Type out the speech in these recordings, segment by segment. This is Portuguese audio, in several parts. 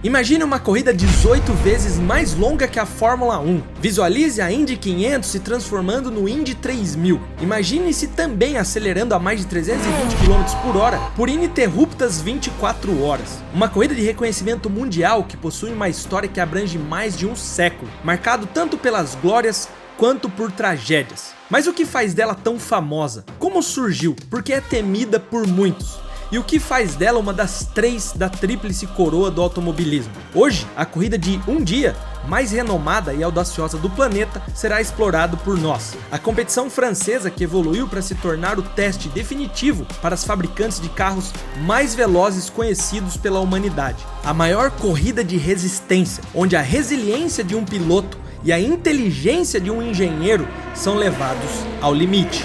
Imagine uma corrida 18 vezes mais longa que a Fórmula 1. Visualize a Indy 500 se transformando no Indy 3000. Imagine-se também acelerando a mais de 320 km por hora por ininterruptas 24 horas. Uma corrida de reconhecimento mundial que possui uma história que abrange mais de um século, marcado tanto pelas glórias quanto por tragédias. Mas o que faz dela tão famosa? Como surgiu? Porque é temida por muitos. E o que faz dela uma das três da tríplice coroa do automobilismo? Hoje, a corrida de um dia, mais renomada e audaciosa do planeta, será explorado por nós. A competição francesa que evoluiu para se tornar o teste definitivo para as fabricantes de carros mais velozes conhecidos pela humanidade. A maior corrida de resistência, onde a resiliência de um piloto e a inteligência de um engenheiro são levados ao limite.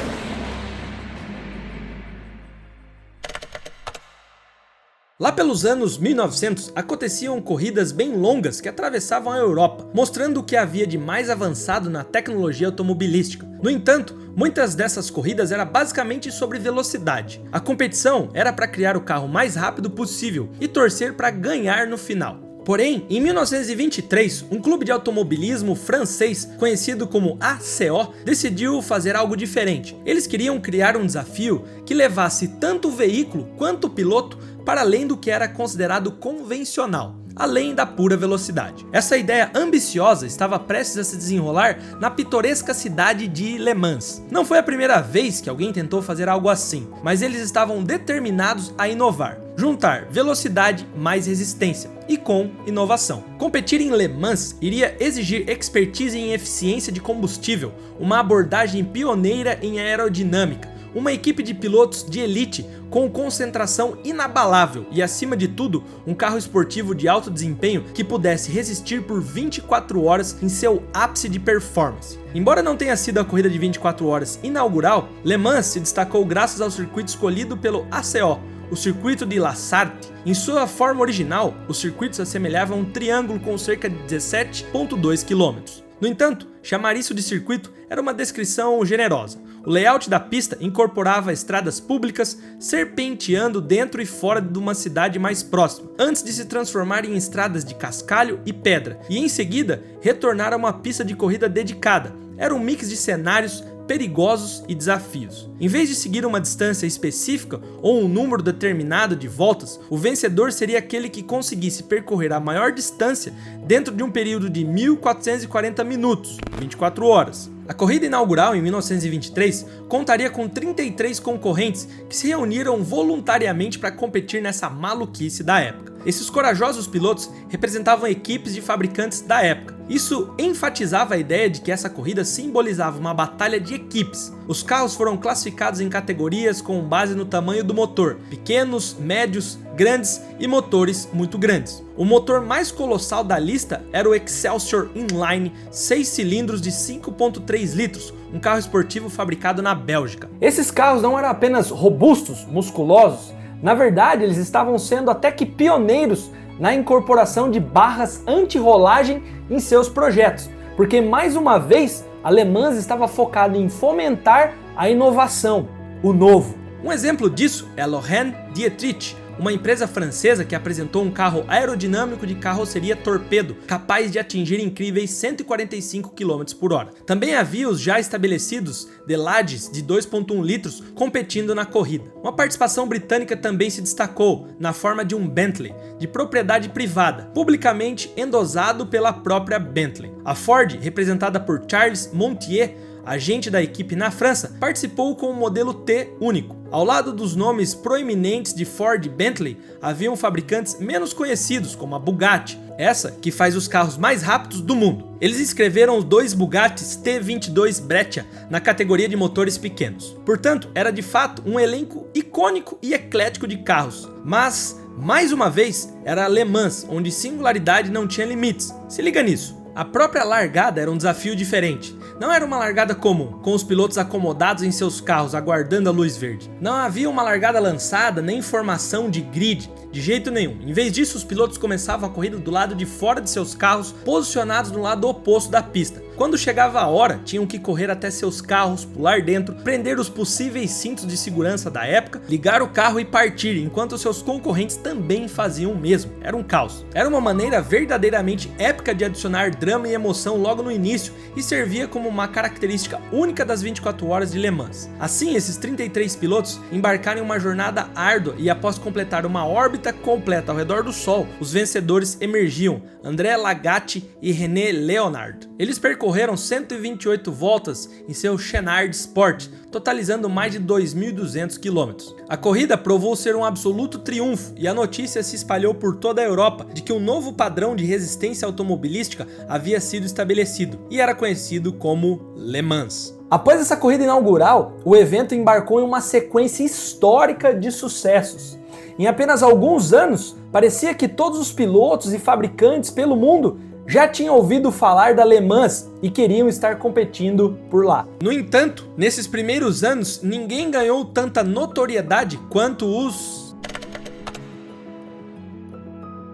Lá pelos anos 1900, aconteciam corridas bem longas que atravessavam a Europa, mostrando o que havia de mais avançado na tecnologia automobilística. No entanto, muitas dessas corridas eram basicamente sobre velocidade. A competição era para criar o carro mais rápido possível e torcer para ganhar no final. Porém, em 1923, um clube de automobilismo francês, conhecido como ACO, decidiu fazer algo diferente. Eles queriam criar um desafio que levasse tanto o veículo quanto o piloto para além do que era considerado convencional, além da pura velocidade. Essa ideia ambiciosa estava prestes a se desenrolar na pitoresca cidade de Le Mans. Não foi a primeira vez que alguém tentou fazer algo assim, mas eles estavam determinados a inovar, juntar velocidade mais resistência e com inovação. Competir em Le Mans iria exigir expertise em eficiência de combustível, uma abordagem pioneira em aerodinâmica, uma equipe de pilotos de elite com concentração inabalável e, acima de tudo, um carro esportivo de alto desempenho que pudesse resistir por 24 horas em seu ápice de performance. Embora não tenha sido a corrida de 24 horas inaugural, Le Mans se destacou graças ao circuito escolhido pelo ACO, o circuito de La Sarthe. Em sua forma original, o circuito se assemelhava a um triângulo com cerca de 17,2 km. No entanto, chamar isso de circuito era uma descrição generosa. O layout da pista incorporava estradas públicas serpenteando dentro e fora de uma cidade mais próxima, antes de se transformar em estradas de cascalho e pedra, e em seguida retornar a uma pista de corrida dedicada. Era um mix de cenários perigosos e desafios. Em vez de seguir uma distância específica ou um número determinado de voltas, o vencedor seria aquele que conseguisse percorrer a maior distância dentro de um período de 1440 minutos, 24 horas. A corrida inaugural em 1923 contaria com 33 concorrentes que se reuniram voluntariamente para competir nessa maluquice da época. Esses corajosos pilotos representavam equipes de fabricantes da época. Isso enfatizava a ideia de que essa corrida simbolizava uma batalha de equipes. Os carros foram classificados em categorias com base no tamanho do motor: pequenos, médios, grandes e motores muito grandes. O motor mais colossal da lista era o Excelsior Inline 6 cilindros de 5,3 litros, um carro esportivo fabricado na Bélgica. Esses carros não eram apenas robustos, musculosos. Na verdade, eles estavam sendo até que pioneiros na incorporação de barras anti-rolagem em seus projetos, porque mais uma vez a Le Mans estava focada em fomentar a inovação, o novo. Um exemplo disso é a Lorraine Dietrich, uma empresa francesa que apresentou um carro aerodinâmico de carroceria torpedo, capaz de atingir incríveis 145 km por hora. Também havia os já estabelecidos Delage de 2,1 litros competindo na corrida. Uma participação britânica também se destacou, na forma de um Bentley, de propriedade privada, publicamente endosado pela própria Bentley. A Ford, representada por Charles Montier, agente da equipe na França, participou com o modelo T único. Ao lado dos nomes proeminentes de Ford e Bentley, haviam fabricantes menos conhecidos, como a Bugatti, essa que faz os carros mais rápidos do mundo. Eles escreveram os dois Bugattis T22 Breccia na categoria de motores pequenos. Portanto, era de fato um elenco icônico e eclético de carros. Mas, mais uma vez, era a Le Mans, onde singularidade não tinha limites. Se liga nisso. A própria largada era um desafio diferente. Não era uma largada comum, com os pilotos acomodados em seus carros aguardando a luz verde. Não havia uma largada lançada nem formação de grid, de jeito nenhum. Em vez disso, os pilotos começavam a corrida do lado de fora de seus carros, posicionados no lado oposto da pista, Quando chegava a hora, tinham que correr até seus carros, pular dentro, prender os possíveis cintos de segurança da época, ligar o carro e partir, enquanto seus concorrentes também faziam o mesmo. Era um caos. Era uma maneira verdadeiramente épica de adicionar drama e emoção logo no início e servia como uma característica única das 24 horas de Le Mans. Assim, esses 33 pilotos embarcaram em uma jornada árdua e após completar uma órbita completa ao redor do Sol, os vencedores emergiam, André Lagatti e René Leonard. Eles percorreram 128 voltas em seu Chenard Sport, totalizando mais de 2.200 km. A corrida provou ser um absoluto triunfo e a notícia se espalhou por toda a Europa de que um novo padrão de resistência automobilística havia sido estabelecido e era conhecido como Le Mans. Após essa corrida inaugural, o evento embarcou em uma sequência histórica de sucessos. Em apenas alguns anos, parecia que todos os pilotos e fabricantes pelo mundo já tinham ouvido falar da Le Mans e queriam estar competindo por lá. No entanto, nesses primeiros anos, ninguém ganhou tanta notoriedade quanto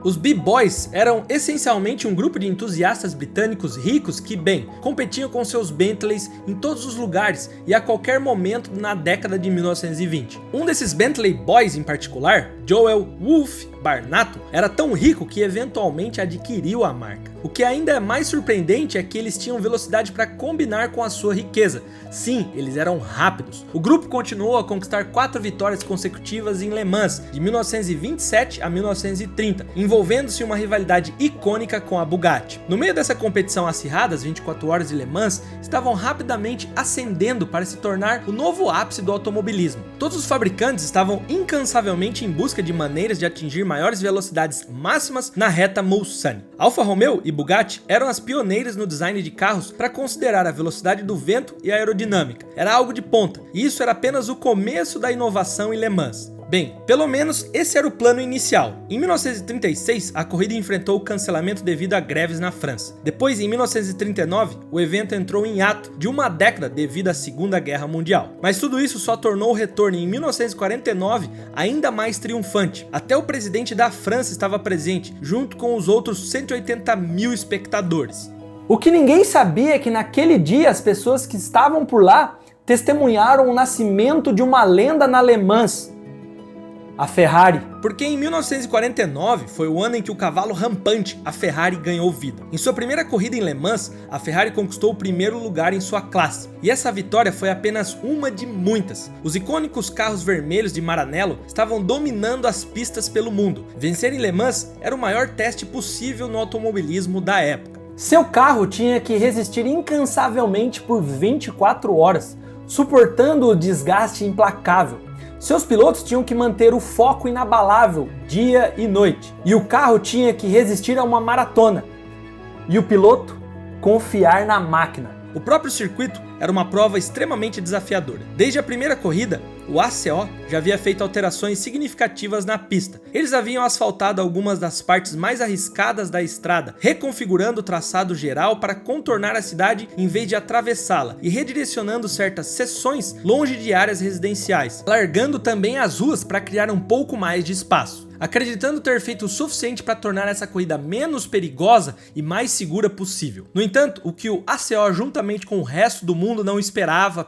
Os B-Boys eram essencialmente um grupo de entusiastas britânicos ricos que, bem, competiam com seus Bentleys em todos os lugares e a qualquer momento na década de 1920. Um desses Bentley Boys em particular, Joel Wolf Barnato, era tão rico que eventualmente adquiriu a marca. O que ainda é mais surpreendente é que eles tinham velocidade para combinar com a sua riqueza. Sim, eles eram rápidos. O grupo continuou a conquistar 4 vitórias consecutivas em Le Mans, de 1927 a 1930, envolvendo-se em uma rivalidade icônica com a Bugatti. No meio dessa competição acirrada, as 24 horas de Le Mans estavam rapidamente ascendendo para se tornar o novo ápice do automobilismo. Todos os fabricantes estavam incansavelmente em busca de maneiras de atingir maiores velocidades máximas na reta Mulsanne. Alfa Romeo e Bugatti eram as pioneiras no design de carros para considerar a velocidade do vento e a aerodinâmica. Era algo de ponta, e isso era apenas o começo da inovação em Le Mans. Bem, pelo menos esse era o plano inicial. Em 1936, a corrida enfrentou o cancelamento devido a greves na França. Depois, em 1939, o evento entrou em ato de uma década devido à Segunda Guerra Mundial. Mas tudo isso só tornou o retorno em 1949 ainda mais triunfante. Até o presidente da França estava presente, junto com os outros 180 mil espectadores. O que ninguém sabia é que naquele dia as pessoas que estavam por lá testemunharam o nascimento de uma lenda na Le Mans, a Ferrari. Porque em 1949 foi o ano em que o cavalo rampante, a Ferrari, ganhou vida. Em sua primeira corrida em Le Mans, a Ferrari conquistou o primeiro lugar em sua classe. E essa vitória foi apenas uma de muitas. Os icônicos carros vermelhos de Maranello estavam dominando as pistas pelo mundo. Vencer em Le Mans era o maior teste possível no automobilismo da época. Seu carro tinha que resistir incansavelmente por 24 horas, suportando o desgaste implacável. Seus pilotos tinham que manter o foco inabalável dia e noite. E o carro tinha que resistir a uma maratona. E o piloto confiar na máquina. O próprio circuito era uma prova extremamente desafiadora. Desde a primeira corrida, o ACO já havia feito alterações significativas na pista. Eles haviam asfaltado algumas das partes mais arriscadas da estrada, reconfigurando o traçado geral para contornar a cidade em vez de atravessá-la e redirecionando certas seções longe de áreas residenciais, largando também as ruas para criar um pouco mais de espaço. Acreditando ter feito o suficiente para tornar essa corrida menos perigosa e mais segura possível. No entanto, o que o ACO juntamente com o resto do mundo não esperava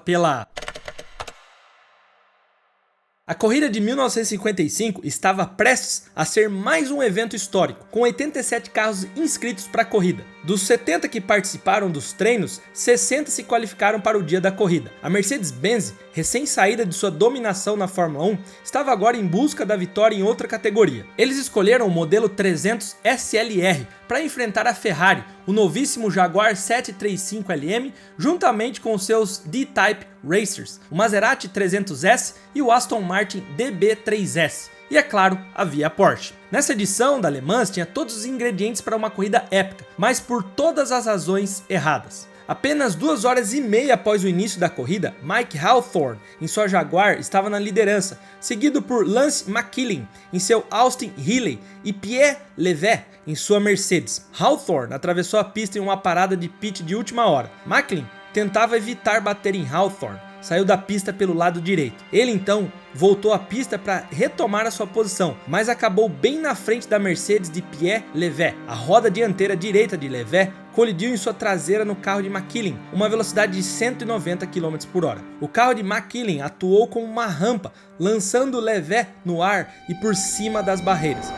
A corrida de 1955 estava prestes a ser mais um evento histórico, com 87 carros inscritos para a corrida. Dos 70 que participaram dos treinos, 60 se qualificaram para o dia da corrida. A Mercedes-Benz, recém-saída de sua dominação na Fórmula 1, estava agora em busca da vitória em outra categoria. Eles escolheram o modelo 300 SLR para enfrentar a Ferrari, o novíssimo Jaguar 735LM, juntamente com seus D-Type Racers, o Maserati 300S e o Aston Martin DB3S. E é claro, havia a Porsche. Nessa edição da Le Mans tinha todos os ingredientes para uma corrida épica, mas por todas as razões erradas. Apenas 2 horas e meia após o início da corrida, Mike Hawthorne, em sua Jaguar, estava na liderança, seguido por Lance McQuillan, em seu Austin Healey, e Pierre Levet, em sua Mercedes. Hawthorne atravessou a pista em uma parada de pit de última hora. McQuillan tentava evitar bater em Hawthorne, saiu da pista pelo lado direito. Ele então voltou à pista para retomar a sua posição, mas acabou bem na frente da Mercedes de Pierre Levet. A roda dianteira direita de Levet colidiu em sua traseira no carro de McKillen, uma velocidade de 190 km por hora. O carro de McKillen atuou como uma rampa, lançando Levet no ar e por cima das barreiras.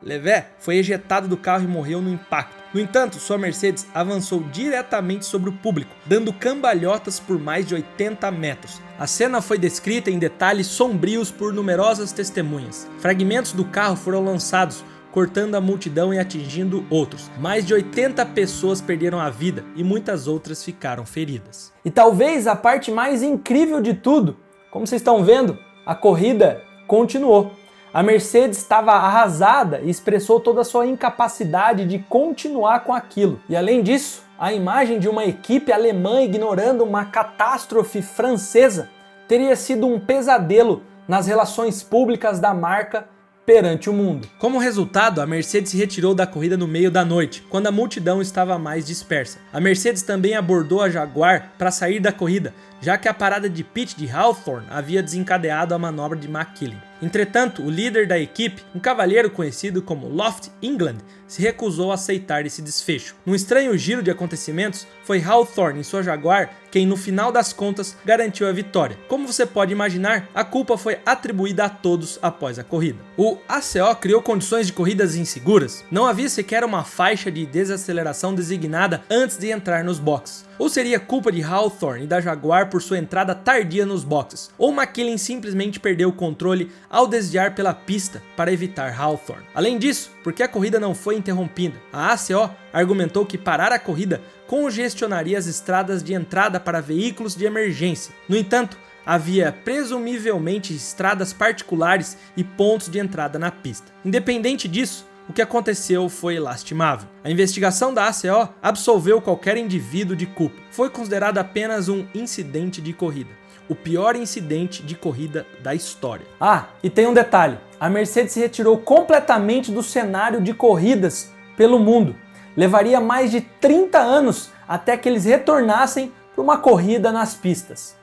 Levet foi ejetado do carro e morreu no impacto. No entanto, sua Mercedes avançou diretamente sobre o público, dando cambalhotas por mais de 80 metros. A cena foi descrita em detalhes sombrios por numerosas testemunhas. Fragmentos do carro foram lançados, cortando a multidão e atingindo outros. Mais de 80 pessoas perderam a vida e muitas outras ficaram feridas. E talvez a parte mais incrível de tudo, como vocês estão vendo, a corrida continuou. A Mercedes estava arrasada e expressou toda a sua incapacidade de continuar com aquilo. E além disso, a imagem de uma equipe alemã ignorando uma catástrofe francesa teria sido um pesadelo nas relações públicas da marca perante o mundo. Como resultado, a Mercedes se retirou da corrida no meio da noite, quando a multidão estava mais dispersa. A Mercedes também abordou a Jaguar para sair da corrida, já que a parada de pit de Hawthorne havia desencadeado a manobra de McKillen. Entretanto, o líder da equipe, um cavalheiro conhecido como Loft England, se recusou a aceitar esse desfecho. Num estranho giro de acontecimentos, foi Hawthorne em sua Jaguar quem, no final das contas, garantiu a vitória. Como você pode imaginar, a culpa foi atribuída a todos após a corrida. O ACO criou condições de corridas inseguras. Não havia sequer uma faixa de desaceleração designada antes de entrar nos boxes. Ou seria culpa de Hawthorne e da Jaguar por sua entrada tardia nos boxes, ou McKillen simplesmente perdeu o controle ao desviar pela pista para evitar Hawthorne. Além disso, porque a corrida não foi interrompida, a ACO argumentou que parar a corrida congestionaria as estradas de entrada para veículos de emergência. No entanto, havia presumivelmente estradas particulares e pontos de entrada na pista. Independente disso, o que aconteceu foi lastimável. A investigação da ACO absolveu qualquer indivíduo de culpa. Foi considerado apenas um incidente de corrida. O pior incidente de corrida da história. Ah, e tem um detalhe. A Mercedes se retirou completamente do cenário de corridas pelo mundo. Levaria mais de 30 anos até que eles retornassem para uma corrida nas pistas.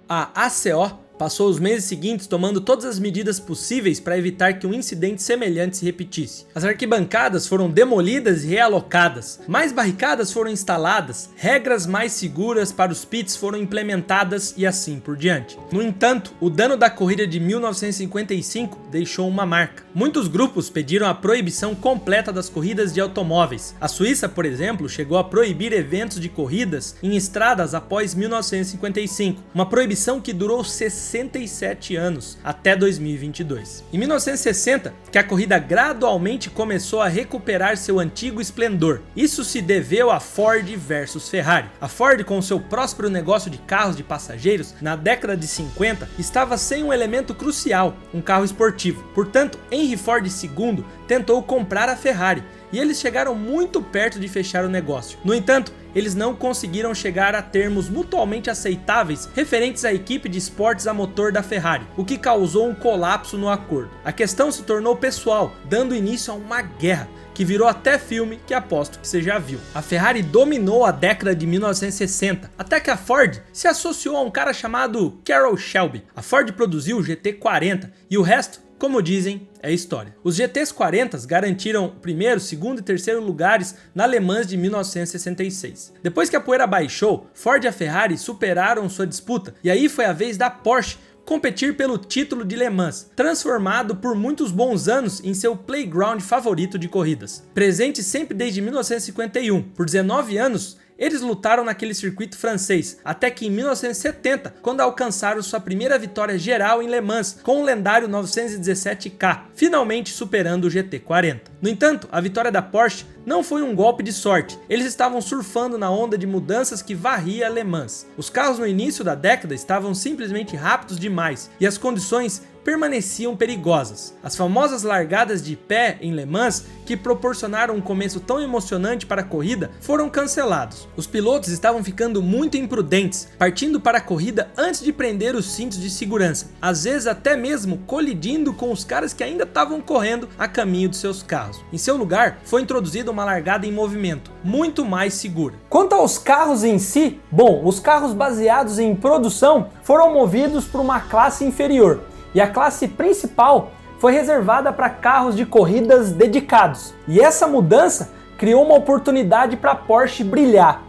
A ACO passou os meses seguintes tomando todas as medidas possíveis para evitar que um incidente semelhante se repetisse. As arquibancadas foram demolidas e realocadas, mais barricadas foram instaladas, regras mais seguras para os pits foram implementadas e assim por diante. No entanto, o dano da corrida de 1955 deixou uma marca. Muitos grupos pediram a proibição completa das corridas de automóveis. A Suíça, por exemplo, chegou a proibir eventos de corridas em estradas após 1955, uma proibição que durou 67 anos, até 2022. Em 1960, que a corrida gradualmente começou a recuperar seu antigo esplendor. Isso se deveu a Ford versus Ferrari. A Ford, com seu próspero negócio de carros de passageiros, na década de 50, estava sem um elemento crucial, um carro esportivo. Portanto, Henry Ford II tentou comprar a Ferrari, e eles chegaram muito perto de fechar o negócio. No entanto, eles não conseguiram chegar a termos mutuamente aceitáveis referentes à equipe de esportes a motor da Ferrari, o que causou um colapso no acordo. A questão se tornou pessoal, dando início a uma guerra, que virou até filme que aposto que você já viu. A Ferrari dominou a década de 1960, até que a Ford se associou a um cara chamado Carroll Shelby. A Ford produziu o GT40 e o resto, como dizem, é história. Os GTs 40 garantiram primeiro, segundo e terceiro lugares na Le Mans de 1966. Depois que a poeira baixou, Ford e a Ferrari superaram sua disputa e aí foi a vez da Porsche competir pelo título de Le Mans, transformado por muitos bons anos em seu playground favorito de corridas. Presente sempre desde 1951, por 19 anos, eles lutaram naquele circuito francês, até que em 1970, quando alcançaram sua primeira vitória geral em Le Mans, com o lendário 917K, finalmente superando o GT40. No entanto, a vitória da Porsche não foi um golpe de sorte, eles estavam surfando na onda de mudanças que varria Le Mans. Os carros no início da década estavam simplesmente rápidos demais, e as condições permaneciam perigosas. As famosas largadas de pé em Le Mans, que proporcionaram um começo tão emocionante para a corrida, foram cancelados. Os pilotos estavam ficando muito imprudentes, partindo para a corrida antes de prender os cintos de segurança, às vezes até mesmo colidindo com os caras que ainda estavam correndo a caminho de seus carros. Em seu lugar, foi introduzida uma largada em movimento, muito mais segura. Quanto aos carros em si, bom, os carros baseados em produção foram movidos para uma classe inferior, e a classe principal foi reservada para carros de corridas dedicados. E essa mudança criou uma oportunidade para a Porsche brilhar.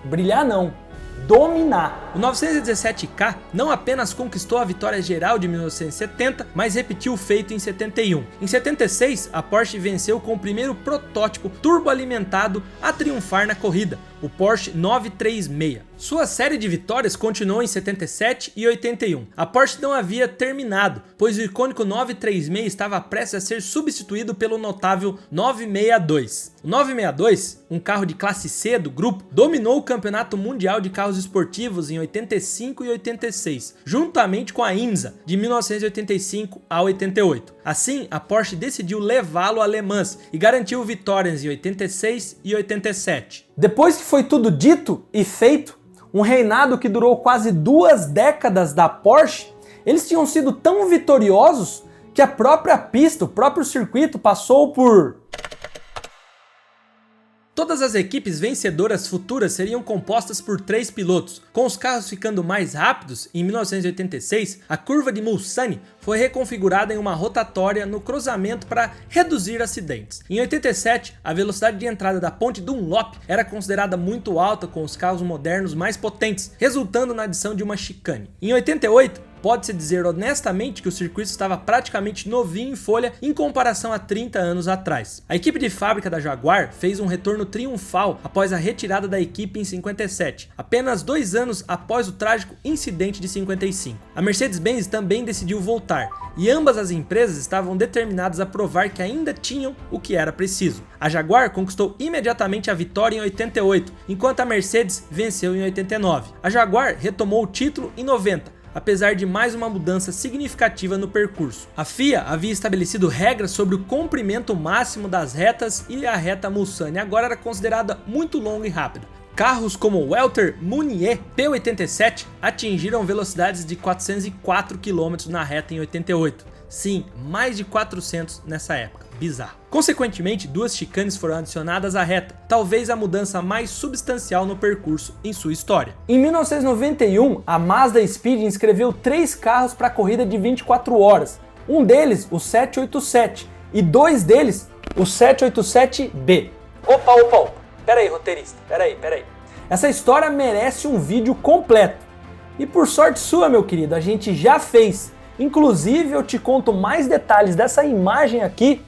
Brilhar não, dominar. O 917K não apenas conquistou a vitória geral de 1970, mas repetiu o feito em 71. Em 76, a Porsche venceu com o primeiro protótipo turboalimentado a triunfar na corrida, o Porsche 936. Sua série de vitórias continuou em 77 e 81. A Porsche não havia terminado, pois o icônico 936 estava prestes a ser substituído pelo notável 962. O 962, um carro de classe C do grupo, dominou o campeonato mundial de carros esportivos em 85 e 86, juntamente com a IMSA, de 1985 a 88. Assim, a Porsche decidiu levá-lo a Le Mans e garantiu vitórias em 86 e 87. Depois que foi tudo dito e feito, um reinado que durou quase 2 décadas da Porsche, eles tinham sido tão vitoriosos que a própria pista, o próprio circuito passou por... Todas as equipes vencedoras futuras seriam compostas por 3 pilotos. Com os carros ficando mais rápidos, em 1986, a curva de Mulsanne foi reconfigurada em uma rotatória no cruzamento para reduzir acidentes. Em 87, a velocidade de entrada da ponte Dunlop era considerada muito alta com os carros modernos mais potentes, resultando na adição de uma chicane. Em 88, pode-se dizer honestamente que o circuito estava praticamente novinho em folha em comparação a 30 anos atrás. A equipe de fábrica da Jaguar fez um retorno triunfal após a retirada da equipe em 57, apenas 2 anos após o trágico incidente de 55. A Mercedes-Benz também decidiu voltar, e ambas as empresas estavam determinadas a provar que ainda tinham o que era preciso. A Jaguar conquistou imediatamente a vitória em 88, enquanto a Mercedes venceu em 89. A Jaguar retomou o título em 90, apesar de mais uma mudança significativa no percurso. A FIA havia estabelecido regras sobre o comprimento máximo das retas e a reta Mulsanne agora era considerada muito longa e rápida. Carros como o Walter Munier P87 atingiram velocidades de 404 km na reta em 88. Sim, mais de 400 nessa época. Bizarro. Consequentemente, 2 chicanes foram adicionadas à reta, talvez a mudança mais substancial no percurso em sua história. Em 1991, a Mazda Speed inscreveu 3 carros para a corrida de 24 horas. Um deles, o 787, e 2 deles, o 787B. Opa. Pera aí, roteirista. Pera aí. Essa história merece um vídeo completo. E por sorte sua, meu querido, a gente já fez. Inclusive, eu te conto mais detalhes dessa imagem aqui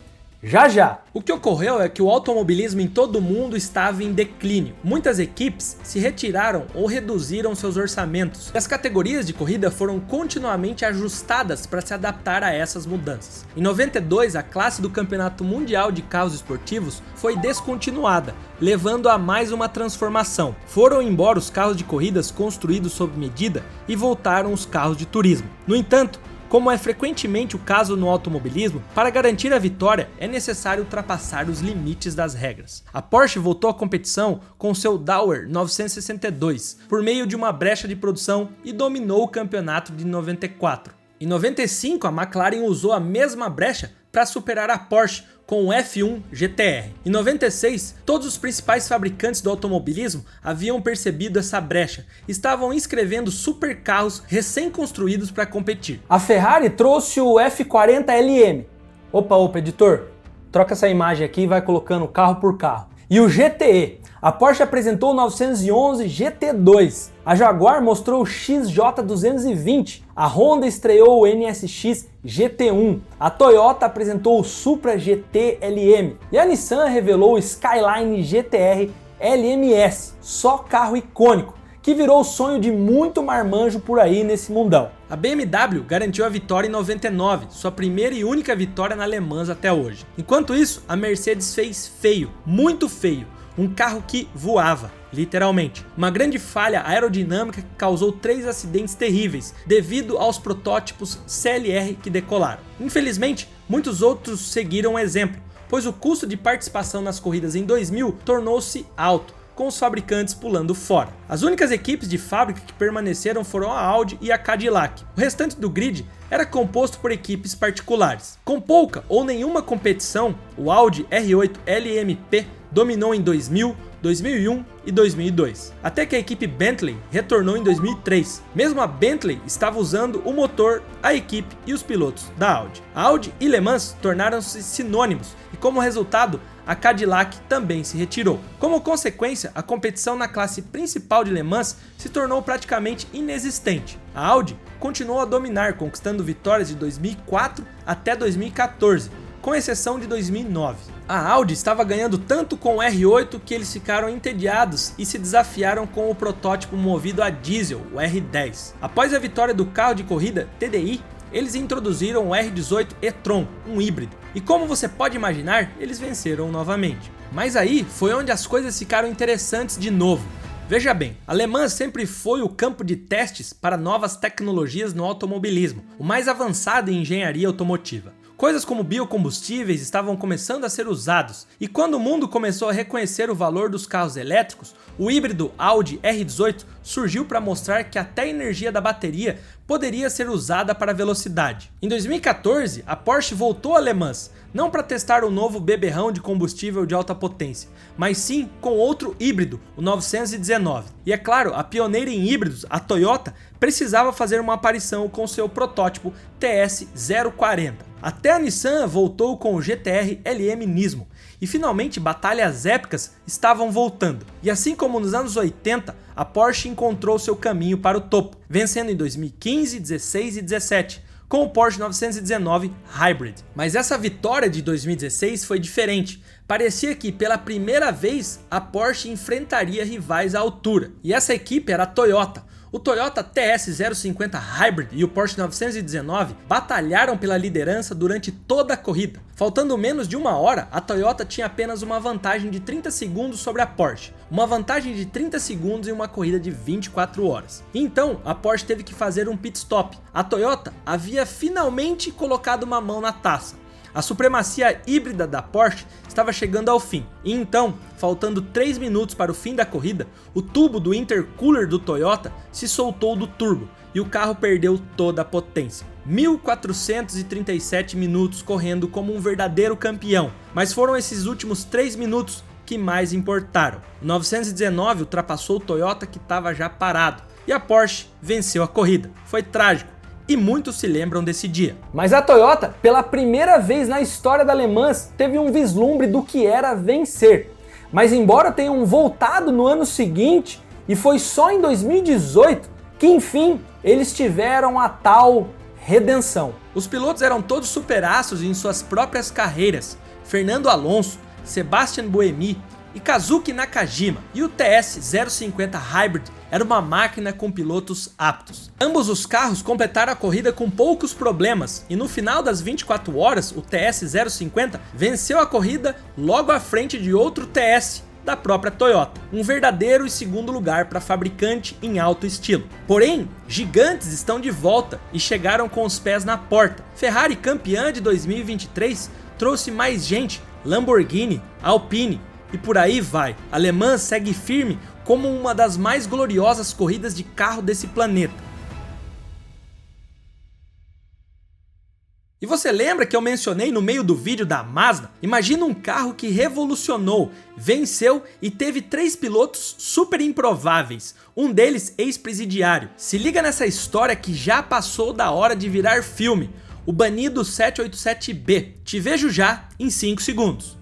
já. O que ocorreu é que o automobilismo em todo o mundo estava em declínio. Muitas equipes se retiraram ou reduziram seus orçamentos. E as categorias de corrida foram continuamente ajustadas para se adaptar a essas mudanças. Em 92, a classe do Campeonato Mundial de Carros Esportivos foi descontinuada, levando a mais uma transformação. Foram embora os carros de corridas construídos sob medida e voltaram os carros de turismo. No entanto, como é frequentemente o caso no automobilismo, para garantir a vitória é necessário ultrapassar os limites das regras. A Porsche voltou à competição com seu Dauer 962 por meio de uma brecha de produção e dominou o campeonato de 94. Em 95, a McLaren usou a mesma brecha para superar a Porsche com o F1 GTR. Em 96, todos os principais fabricantes do automobilismo haviam percebido essa brecha e estavam inscrevendo supercarros recém-construídos para competir. A Ferrari trouxe o F40 LM. Opa, editor, troca essa imagem aqui e vai colocando carro por carro. E o GTE. A Porsche apresentou o 911 GT2. A Jaguar mostrou o XJ220. A Honda estreou o NSX GT1. A Toyota apresentou o Supra GT LM. E a Nissan revelou o Skyline GTR LMS. Só carro icônico, que virou o sonho de muito marmanjo por aí nesse mundão. A BMW garantiu a vitória em 99, sua primeira e única vitória na Le Mans até hoje. Enquanto isso, a Mercedes fez feio, muito feio. um carro que voava, literalmente. Uma grande falha aerodinâmica que causou 3 acidentes terríveis devido aos protótipos CLR que decolaram. Infelizmente, muitos outros seguiram o exemplo, pois o custo de participação nas corridas em 2000 tornou-se alto, com os fabricantes pulando fora. As únicas equipes de fábrica que permaneceram foram a Audi e a Cadillac. O restante do grid era composto por equipes particulares. Com pouca ou nenhuma competição, o Audi R8 LMP dominou em 2000, 2001 e 2002, até que a equipe Bentley retornou em 2003. Mesmo a Bentley estava usando o motor, a equipe e os pilotos da Audi. A Audi e Le Mans tornaram-se sinônimos e, como resultado, a Cadillac também se retirou. Como consequência, a competição na classe principal de Le Mans se tornou praticamente inexistente. A Audi continuou a dominar, conquistando vitórias de 2004 até 2014, com exceção de 2009. A Audi estava ganhando tanto com o R8 que eles ficaram entediados e se desafiaram com o protótipo movido a diesel, o R10. Após a vitória do carro de corrida TDI, eles introduziram o R18 e-tron, um híbrido. E como você pode imaginar, eles venceram novamente. Mas aí foi onde as coisas ficaram interessantes de novo. Veja bem, a Le Mans sempre foi o campo de testes para novas tecnologias no automobilismo, o mais avançado em engenharia automotiva. Coisas como biocombustíveis estavam começando a ser usados, e quando o mundo começou a reconhecer o valor dos carros elétricos, o híbrido Audi R18 surgiu para mostrar que até a energia da bateria poderia ser usada para velocidade. Em 2014, a Porsche voltou a Le Mans, não para testar o novo beberrão de combustível de alta potência, mas sim com outro híbrido, o 919. E é claro, a pioneira em híbridos, a Toyota, precisava fazer uma aparição com seu protótipo TS040. Até a Nissan voltou com o GT-R LM Nismo, e finalmente batalhas épicas estavam voltando. E assim como nos anos 80, a Porsche encontrou seu caminho para o topo, vencendo em 2015, 16 e 17, com o Porsche 919 Hybrid. Mas essa vitória de 2016 foi diferente. Parecia que pela primeira vez a Porsche enfrentaria rivais à altura, e essa equipe era a Toyota. O Toyota TS050 Hybrid e o Porsche 919 batalharam pela liderança durante toda a corrida. Faltando menos de uma hora, a Toyota tinha apenas uma vantagem de 30 segundos sobre a Porsche. Uma vantagem de 30 segundos em uma corrida de 24 horas. Então, a Porsche teve que fazer um pit stop. A Toyota havia finalmente colocado uma mão na taça. A supremacia híbrida da Porsche estava chegando ao fim, e então, faltando 3 minutos para o fim da corrida, o tubo do intercooler do Toyota se soltou do turbo e o carro perdeu toda a potência. 1437 minutos correndo como um verdadeiro campeão, mas foram esses últimos 3 minutos que mais importaram. O 919 ultrapassou o Toyota que estava já parado, e a Porsche venceu a corrida. Foi trágico. E muitos se lembram desse dia. Mas a Toyota, pela primeira vez na história da Le Mans, teve um vislumbre do que era vencer. Mas embora tenham voltado no ano seguinte, e foi só em 2018 que enfim eles tiveram a tal redenção. Os pilotos eram todos superaços em suas próprias carreiras. Fernando Alonso, Sebastian Buemi e Kazuki Nakajima, e o TS050 Hybrid era uma máquina com pilotos aptos. Ambos os carros completaram a corrida com poucos problemas, e no final das 24 horas o TS050 venceu a corrida logo à frente de outro TS da própria Toyota, um verdadeiro e segundo lugar para fabricante em alto estilo. Porém, gigantes estão de volta e chegaram com os pés na porta. Ferrari, campeã de 2023, trouxe mais gente, Lamborghini, Alpine, e por aí vai. A Le Mans segue firme como uma das mais gloriosas corridas de carro desse planeta. E você lembra que eu mencionei no meio do vídeo da Mazda? Imagina um carro que revolucionou, venceu e teve 3 pilotos super improváveis, um deles ex-presidiário. Se liga nessa história que já passou da hora de virar filme, o banido 787B. Te vejo já em 5 segundos.